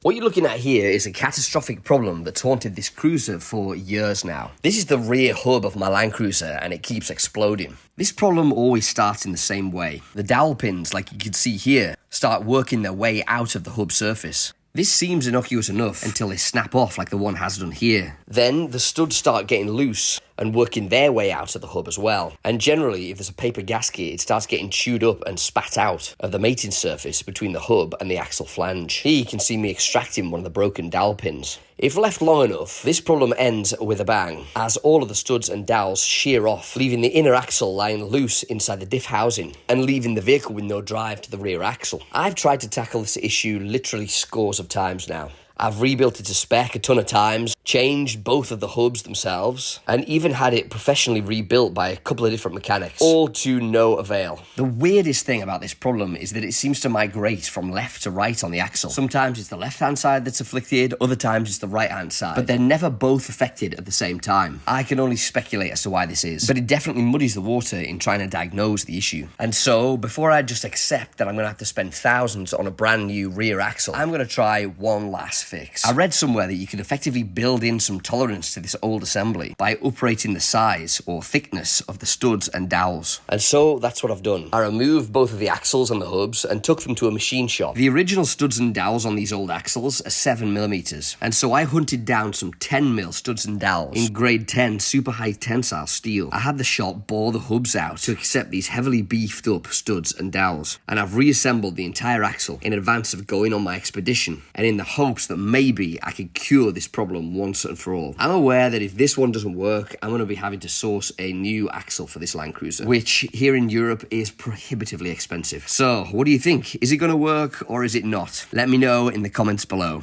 What you're looking at here is a catastrophic problem that's haunted this cruiser for years now. This is the rear hub of my Land Cruiser and it keeps exploding. This problem always starts in the same way. The dowel pins, like you can see here, start working their way out of the hub surface. This seems innocuous enough until they snap off like the one has done here. Then the studs start getting loose and working their way out of the hub as well. And generally, if there's a paper gasket, it starts getting chewed up and spat out of the mating surface between the hub and the axle flange. Here you can see me extracting one of the broken dowel pins. If left long enough, this problem ends with a bang, as all of the studs and dowels shear off, leaving the inner axle lying loose inside the diff housing, and leaving the vehicle with no drive to the rear axle. I've tried to tackle this issue literally scores of times now. I've rebuilt it to spec a ton of times, changed both of the hubs themselves, and even had it professionally rebuilt by a couple of different mechanics, all to no avail. The weirdest thing about this problem is that it seems to migrate from left to right on the axle. Sometimes it's the left-hand side that's afflicted, other times it's the right-hand side, but they're never both affected at the same time. I can only speculate as to why this is, but it definitely muddies the water in trying to diagnose the issue. And so, before I just accept that I'm going to have to spend thousands on a brand new rear axle, I'm going to try one last fix. I read somewhere that you could effectively build in some tolerance to this old assembly by uprating the size or thickness of the studs and dowels. And so that's what I've done. I removed both of the axles and the hubs and took them to a machine shop. The original studs and dowels on these old axles are 7mm, and so I hunted down some 10mm studs and dowels in grade 10 super high tensile steel. I had the shop bore the hubs out to accept these heavily beefed up studs and dowels, and I've reassembled the entire axle in advance of going on my expedition, and in the hopes that maybe I could cure this problem once and for all. I'm aware that if this one doesn't work, I'm going to be having to source a new axle for this Land Cruiser, which here in Europe is prohibitively expensive. So, what do you think? Is it going to work or is it not? Let me know in the comments below.